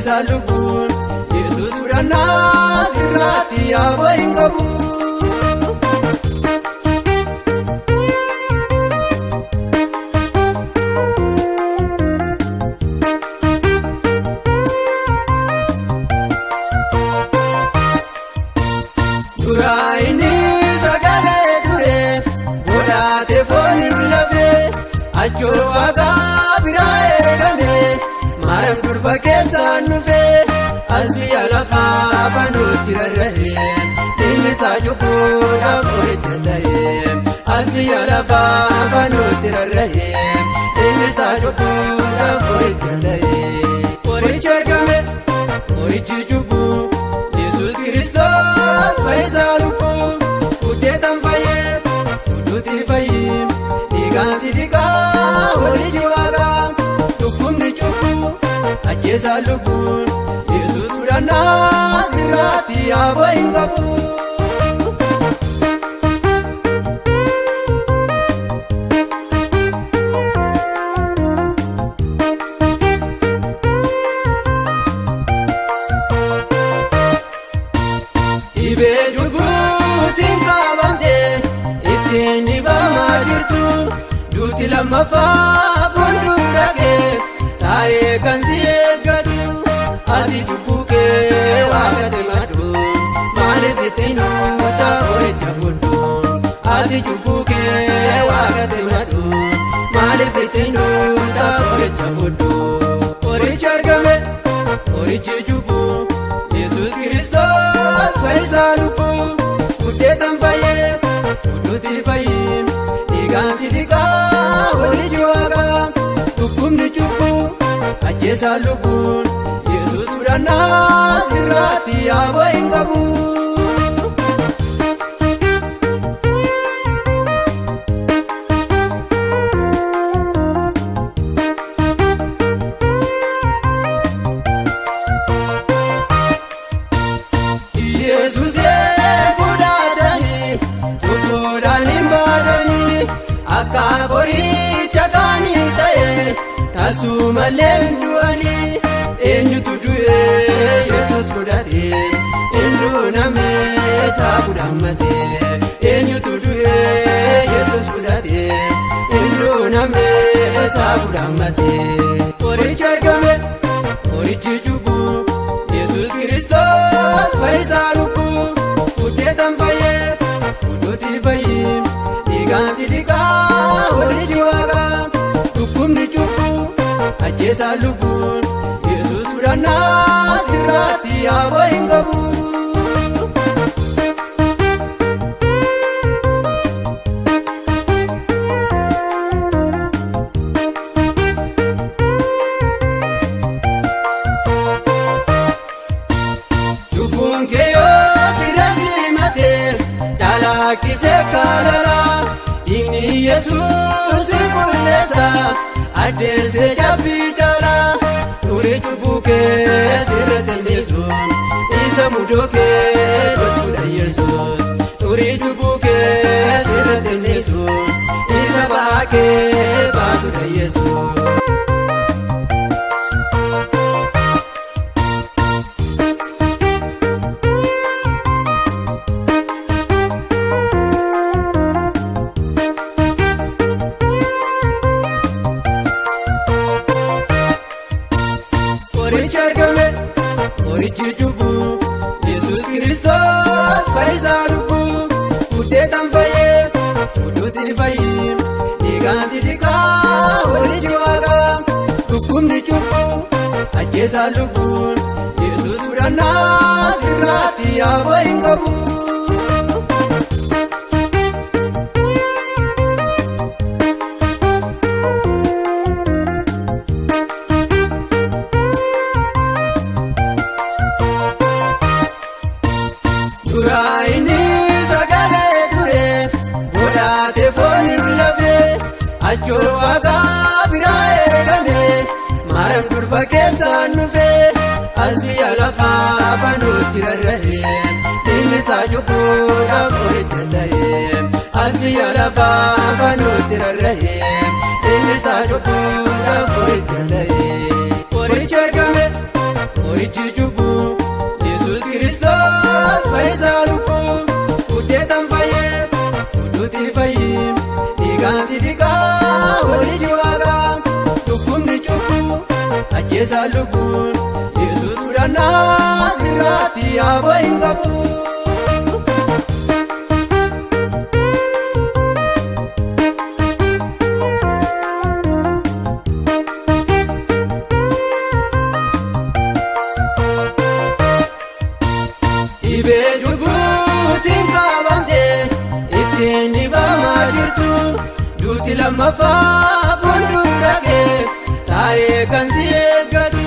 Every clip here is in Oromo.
ajjeesaa lubbuun Yesuus fudhannaa sirraatti yaaba hin qabu. Duraa inni sagalee ture godhaate fooniif lafee achoo waaqaa biraa ergame maaram durba keessaan dhufee as biyya lafaa afanuutti rarra'ee inni isaa cubbuudhaaf qoricha ta'ee as biyya lafaa afanuutti rarra'ee inni isaa cubbuudhaaf qoricha ta'ee qoricha ergame qorichi cubbuu Yesuus Kiristoos fayyisaa lubbuu fudheetan fayyee fudhuutii fayyee dhiigaan si dhiqaa walitti waaqaa dhukkubni cubbuu ajjeesaa lubbuun Yesuus fudhannaa sirraatti yaaba hin qabu. Dhibee cubbuutiin qabamtee ittiin dhibamaa jirtu duuti lammaffaa fuuldura kee taa'ee kan si eeggatu ati cubbuu kee waaqate madhu maaliif ittiin nuuta qoricha fudhu ati cubbuu kee waaqate madhu maaliif ittiin nuuta qoricha fudhu qoricha argame qorichi cubbuu Yesuus Kiristoos fayyisaa lubbuu fudheetan fayyee fudhuutii fayyee dhiigaan si dhiqaa walitti waaqaa dhukkubni cubbuu ajjeesaa lubbuun Yesuus fudhannaa sirraatti yaaba hin qabu. Akka qoricha kaanii ta'ee taasumallee du'anii eenyutu du'ee Yesuus fudhatee eenyu namni isaa fudhammatee eenyutu du'ee Yesuus fudhatee eenyu namni isaa fudhammatee qoricha argame qorichi cubbuu Yesuus Kiristoos fayyisaa lubbuu fudheetan fayyee fudhuutii fayyee dhiigaan si dhiqaa walitti waaqaa dhukkubni cubbuu ajjeesaa lubbuun Yesuus fudhannaa sirraatti yaaba hin qabu. Lubbuun kee yoo sirratti himatee calaqqisee kaalalaa dhiigni Yesuus qulleessa addeessee cabbii caalaa turii cubbuu kee sirratti Yesuus isa mudoo kee gochuudha Yesuus turii cubbuu kee sirratti Yesuus isa ba'aa kee baatudha Yesuus. Qoricha argame qorichi cubbuu Yesuus Kiristoos fayyisaa lubbuu fudheetan fayyee fudhuutii fayyee dhiigaan si dhiqaa walitti waaqaa dhukkubni cubbuu ajjeesaa lubbuun Yesuus fudhannaa sirraatti yaaba hin qabu. Duraa inni sagalee ture godhaate fooniif lafee achoo waaqaa biraa ergame maaram durba keessaan dhufee as biyya lafaa afanuutti rarra'ee inni isaa cubbuudhaaf qoricha ta'ee as biyya lafaa afanuutti rarra'ee inni isaa cubbuudhaaf qoricha ta'ee qoricha argame qorichi cubbuu Yesuus Kiristoos fayyisaa lubbuu guddeetan fayyee fudhuuti fayyim dhiigaan si dhiqaa walichi waaqaa dhukkubni cubbuu ajjeesaa lubbuun Yesuus fudhannaa sirraatti yaaboo hin qabu. Dhibee lubbuutiin qabamtee ittiin dhibamaa jirtu duuti lammaffaa fuuldura kee taa'ee kan si eeggatu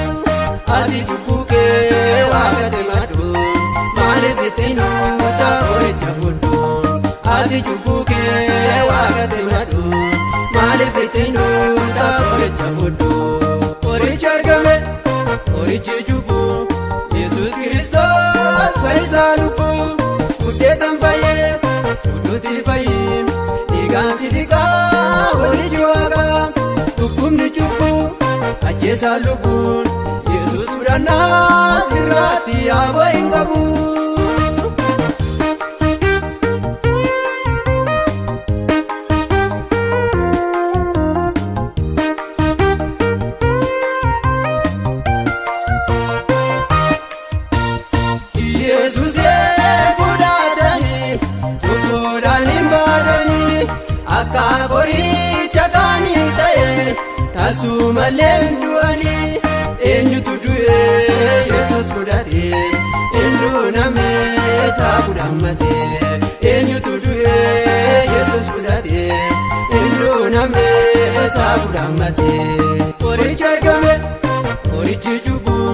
ati cubbuu kee waaqate madduun maaliif ittiin nuuta qoricha fudhuun ati cubbuu kee waaqate madduun maaliif ittiin nuuta qoricha fudhuun qorichi argame qorichi cubbuu Yesuus Kiristoos fayyisaa lubbuu guddeetan fayyee fudhuuti fayyim dhiigaan si dhiqaa walichi waaqaa dhukkubni cubbuu ajjeesaa lubbuun Yesuus fudhannaa sirraatti yaaboo hin qabu. Akka qoricha kaanii ta'e taasumallee du'anii eenyutu du'ee Yesuus fudhatee eenyu namni isaa fudhammatee eenyutu du'ee Yesuus fudhatee eenyu namni isaa fudhammatee qorichi argame qorichi cubbuu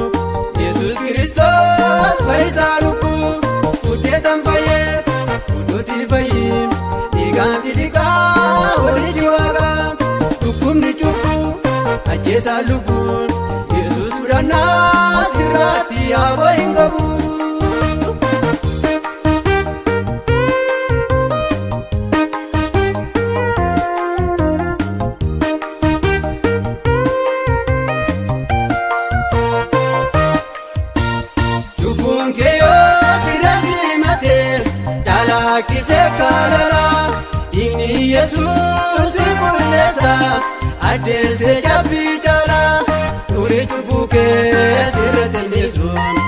Yesuus Kiristoos fayyisaa lubbuu guddeetan fayyee fudhuuti fayyim dhiigaan si dhiqaa walichi waaqaa dhukkubni cubbuu ajjeesaa lubbuun Yesuus fudhannaa sirraatti yaaboo hin qabu. Cubbuun kee yoo sirratti himatee calaqqisee kaalalaa dhiigni Yesuus qulleessa addeessee cabbii caalaa xurii cubbuu kee sirratti ilmeessuun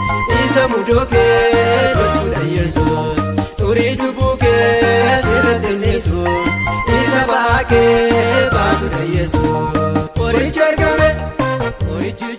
isa mudoo kee dhoksuudha Yesuus xurii cubbuu kee sirratti ilmeessuun isa ba'aa kee baatudha Yesuus qorichi argame qorichi